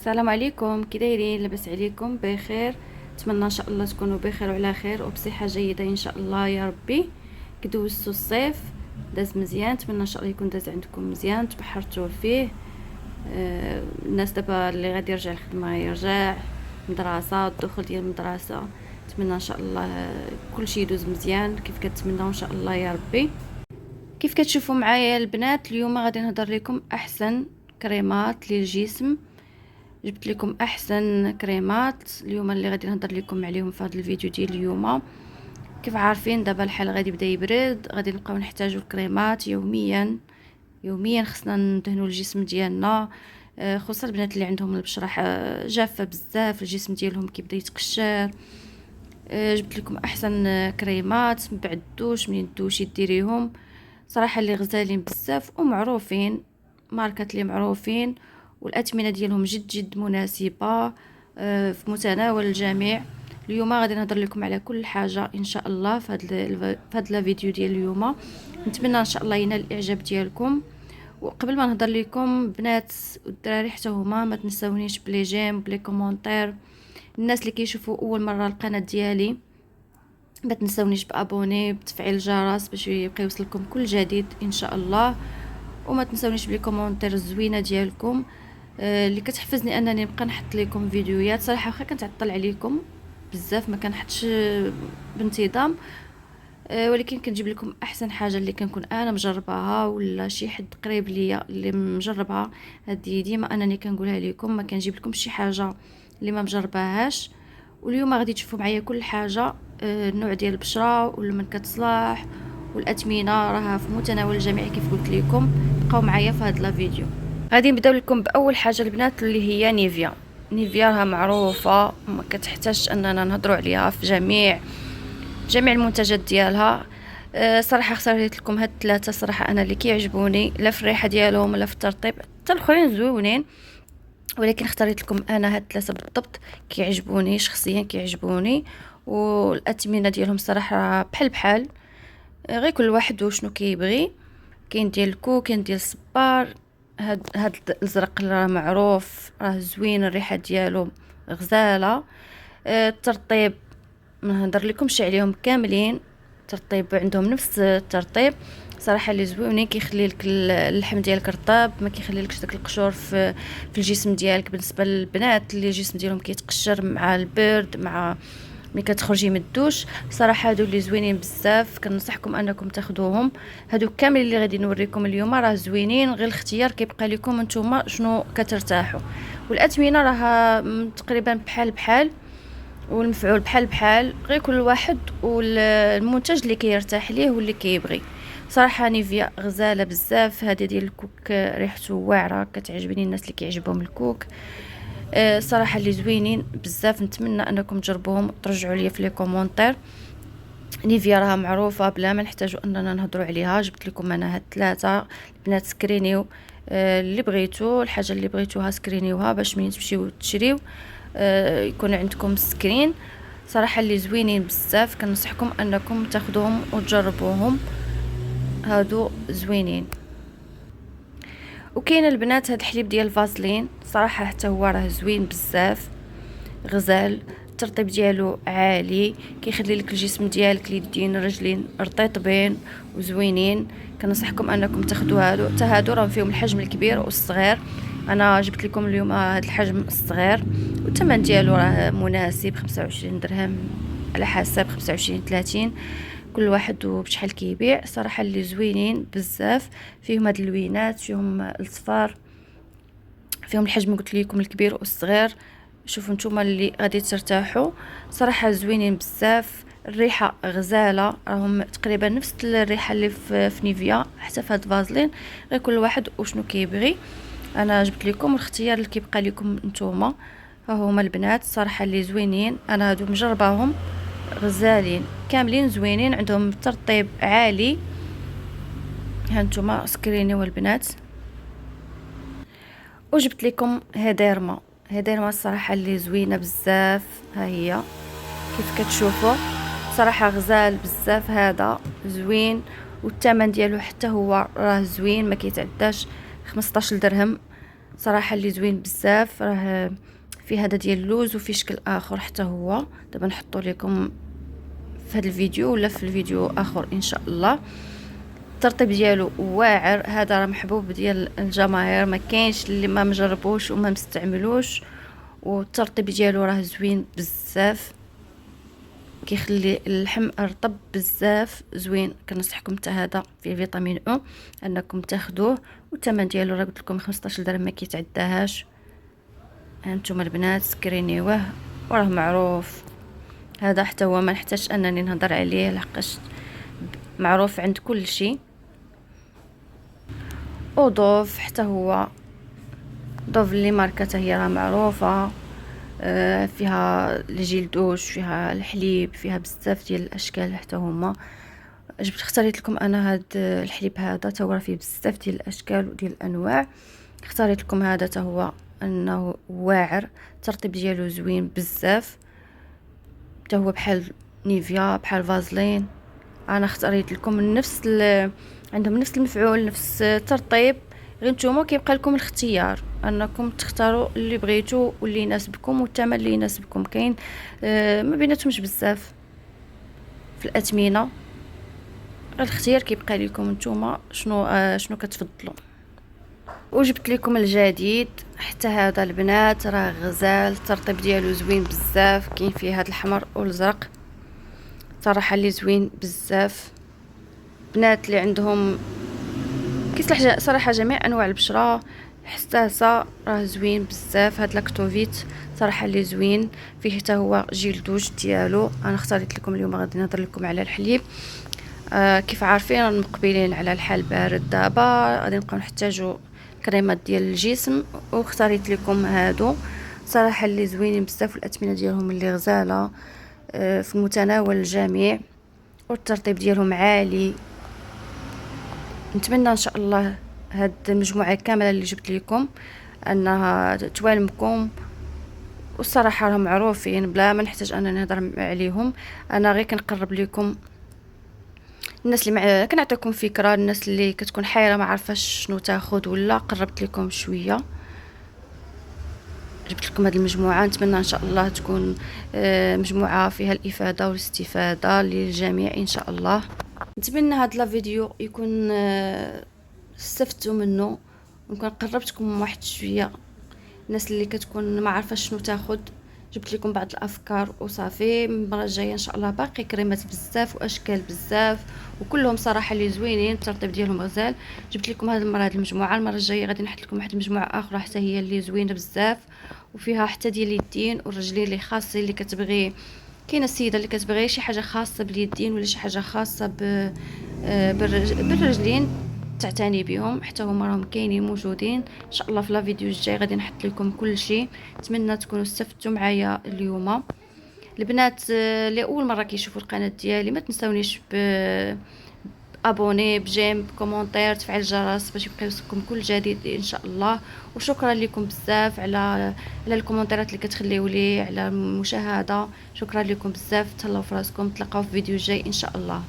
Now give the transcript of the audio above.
السلام عليكم، كي دايرين؟ لاباس عليكم؟ بخير. نتمنى ان شاء الله تكونوا بخير وعلى خير وبصحه جيده ان شاء الله يا ربي. كدوزتوا الصيف؟ داز مزيان؟ نتمنى ان شاء الله يكون داز عندكم مزيان، تبحرتوا فيه. الناس دابا اللي غادي يرجع الخدمه يرجع، مدرسه، الدخول ديال المدرسه. نتمنى ان شاء الله كلشي يدوز مزيان كيف كتمنوا ان شاء الله يا ربي. كيف كتشوفوا معايا البنات، اليوم غادي نهضر لكم احسن كريمات للجسم. جبت لكم احسن كريمات اليوم اللي غادي نهضر لكم عليهم في هذا الفيديو ديال اليوم. كيف عارفين دابا الحال غادي يبدا يبرد، غادي نبقاو نحتاجوا الكريمات يوميا. خصنا ندهنوا الجسم ديالنا، خصوصا البنات اللي عندهم البشره جافه بزاف، الجسم ديالهم كيبدا يتقشر. جبت لكم احسن كريمات بعد الدوش، من الدوش ديريهم صراحه اللي غزالين بزاف ومعروفين، ماركات اللي معروفين، والاثمنه ديالهم جد جد مناسبه، في متناول الجميع. اليوم غادي نهضر لكم على كل حاجه ان شاء الله في هذا الفيديو ديال اليوم. نتمنى ان شاء الله ينال الاعجاب ديالكم. وقبل ما نهضر لكم بنات والدراري حتى هما، ما تنساونيش بلي جيم بلي كومونتير. الناس اللي كيشوفوا اول مره القناه ديالي ما تنساونيش بابوني بتفعيل الجرس باش يبقى يوصلكم كل جديد ان شاء الله. وما تنساونيش بلي كومونتير الزوينه ديالكم، اللي كتحفزني انني نبقى نحط لكم فيديوهات. صراحه واخا كنتعطل عليكم بزاف ما كنحطش بانتظام، ولكن كنجيب لكم احسن حاجه اللي كنكون انا مجرباها ولا شي حد قريب ليا اللي مجربها. هذه ديما انني كنقولها لكم، ما كنجيب لكم شي حاجه اللي ما مجرباهاش. واليوم غادي تشوفوا معايا كل حاجه، النوع ديال البشره ولمن كتصلاح والاثمنه راها في متناول الجميع كيف قلت لكم. بقاو معايا في هذا الفيديو. غادي نبداو لكم باول حاجه البنات اللي هي نيفيا. نيفيا راها معروفه، ما كتحتاجش اننا نهضروا عليها في جميع المنتجات ديالها. صراحه اختاريت لكم هاد الثلاثه، صراحه انا اللي كيعجبوني، لا في الريحه ديالهم ولا في الترطيب، حتى الاخرين زوينين، ولكن اختاريت لكم انا هاد الثلاثه بالضبط كيعجبوني شخصيا، كيعجبوني. والاثمنه ديالهم صراحه بحال بحال، غير كل واحد وشنو كيبغي. كاين ديال الكوك، كاين ديال الصبار. هاد الازرق راه معروف، راه زوين، الريحه ديالو غزاله. الترطيب ما نهضر لكمش عليهم كاملين، الترطيب عندهم نفس الترطيب صراحه اللي زوينين، كيخلي لك اللحم ديالك رطاب، ما كيخلي لكش داك القشور في الجسم ديالك. بالنسبه للبنات اللي الجسم ديالهم كيتقشر مع البرد، مع ملي كتخرجي من الدوش، صراحه هادو اللي زوينين بزاف، كنصحكم انكم تاخذوهم. هادو كامل اللي غادي نوريكم اليوم راه زوينين، غير الاختيار كيبقى لكم نتوما شنو كترتاحوا. والاثمنه راها تقريبا بحال بحال، والمفعول بحال بحال، غير كل واحد والمنتج اللي كيرتاح ليه واللي كيبغي. صراحه نيفيا غزاله بزاف. هذه ديال الكوك ريحته واعره، كتعجبني الناس اللي كيعجبهم الكوك. صراحه اللي زوينين بزاف، نتمنى انكم تجربوهم وترجعوا لي في لي كومونتير. نيفيا راها معروفه بلا ما نحتاجوا اننا نهضروا عليها. جبت لكم انا هاد ثلاثه البنات، سكرينيو اللي بغيتو، الحاجه اللي بغيتوها سكرينيوها باش ملي تمشيو تشريو يكون عندكم سكرين. صراحه اللي زوينين بزاف، كنصحكم انكم تاخذوهم وتجربوهم، هادو زوينين. وكاين البنات هاد الحليب ديال الفازلين، صراحه حتى هو راه زوين بزاف، غزال، الترطيب ديالو عالي، كيخلي لك الجسم ديالك اليدين الرجلين رطيطبين وزوينين. كنصحكم انكم تاخذوا هادو، حتى هادو راهم فيهم الحجم الكبير والصغير. انا جبت لكم اليوم هذا الحجم الصغير، والثمن ديالو راه مناسب، 25 درهم على حسب 25 30، كل واحد وبشحال كيبيع. صراحه اللي زوينين بزاف، فيهم هاد اللوينات، فيهم الصفار، فيهم الحجم قلت لكم الكبير والصغير. شوفوا نتوما اللي غادي ترتاحوا، صراحه زوينين بزاف. الريحه غزاله، راهم تقريبا نفس الريحه اللي في نيفيا، حتى في هاد فازلين، غير كل واحد وشنو كيبغي. انا جبت لكم الاختيار اللي كيبقى لكم نتوما. ها هما البنات صراحه اللي زوينين، انا هادو مجرباهم غزالين كاملين، زوينين، عندهم ترطيب عالي. ها نتوما سكريني والبنات. وجبت لكم هيدرما. الصراحه اللي زوينه بزاف، ها هي كيف كتشوفوا، صراحه غزال بزاف، هذا زوين، والثمن ديالو حتى هو راه زوين، ما كيتعداش 15 درهم. صراحه اللي زوين بزاف. راه في هذا ديال اللوز وفي شكل اخر حتى هو، دابا نحطو لكم في هذا الفيديو ولا في الفيديو اخر ان شاء الله. الترطيب ديالو واعر، هذا راه محبوب ديال الجماهير، ما كاينش اللي ما مجربوش وما مستعملوش. والترطيب ديالو راه زوين بزاف، كيخلي اللحم رطب بزاف زوين. كنصحكم حتى هذا فيه فيتامين او انكم تاخذوه. والثمن ديالو راه قلت لكم 15 درهم، ما كيتعداهاش. هانتوما البنات سكرينيوه وراه معروف. هذا حتى هو ما نحتاج انني نهضر عليه لحقاش معروف عند كل شيء. وضوف حتى هو، ضوف اللي ماركته هي راه معروفه. فيها الجيل دوش، فيها الحليب، فيها بزاف ديال الاشكال. حتى هما اختاريت لكم انا هاد الحليب هذا، تا هو فيه بزاف ديال الاشكال وديال الانواع. اختاريت لكم هذا تا هو انه واعر، الترطيب ديالو زوين بزاف، تا هو بحال نيفيا بحال فازلين. انا اختاريت لكم عندهم نفس المفعول نفس الترطيب، غير نتوما كيبقى لكم الاختيار انكم تختاروا اللي بغيتو واللي يناسبكم والثمن اللي يناسبكم. كاين ما بيناتهمش بزاف في الاثمنه، الاختيار كيبقى لكم نتوما شنو كتفضلوا. وجبت لكم الجديد حتى هذا البنات، راه غزال، الترطيب ديالو زوين بزاف. كاين فيه هذا الاحمر والازرق، صراحه اللي زوين بزاف. بنات اللي عندهم كيصلح صراحه جميع انواع البشره حساسه، راه زوين بزاف. هاد لاكتوفيت صراحه اللي زوين، فيه حتى هو جيل دوش ديالو. انا اختاريت لكم اليوم غادي نهضر لكم على الحليب. كيف عارفين مقبلين على الحال بارد، دابا غادي نبقاو نحتاجو كريمات ديال الجسم، واختاريت لكم هادو صراحه اللي زوينين بزاف، والاثمنه ديالهم اللي غزاله في متناول الجميع، والترطيب ديالهم عالي. نتمنى ان شاء الله هاد المجموعه كامله اللي جبت لكم انها توالمكم. والصراحه راهم معروفين بلا ما نحتاج انني نهضر عليهم. انا غير كنقرب لكم الناس اللي كنعطيكم فكره، الناس اللي كتكون حيره ما عارفاش شنو تاخذ، ولا قربت لكم شويه جبت لكم هذه المجموعه. نتمنى ان شاء الله تكون مجموعه فيها الافاده والاستفاده للجميع ان شاء الله. نتمنى هذا الفيديو يكون استفدتوا منه، ونكون قربتكم واحد شويه الناس اللي كتكون ما عارفاش شنو تاخذ. جبت لكم بعض الافكار وصافي. من المره الجايه ان شاء الله باقي كريمات بزاف واشكال بزاف، وكلهم صراحه اللي زوينين، الترطيب ديالهم غزال. جبت لكم هذه المره هذه المجموعه. المره الجايه غادي نحط لكم واحد المجموعه اخرى حتى هي اللي زوينه بزاف، وفيها حتى ديال اليدين والرجلين اللي خاصين اللي كتبغي. كاينه السيده اللي كتبغي شي حاجه خاصه باليدين ولا شي حاجه خاصه بالرجلين تعتني بهم، حتى هما راهم كاينين موجودين. ان شاء الله في لا فيديو الجاي غادي نحط لكم كل شيء. نتمنى تكونوا استفدتوا معايا اليوم. البنات اللي اول مره كيشوفوا القناه ديالي ما تنساونيش ابوني بجيم بكومونتير تفعيل الجرس باش يبقى يوصلكم كل جديد ان شاء الله. وشكرا لكم بزاف على الكومنتات اللي كتخليو لي، على المشاهده. شكرا لكم بزاف، تهلاو في راسكم، تلقاو في فيديو جاي ان شاء الله.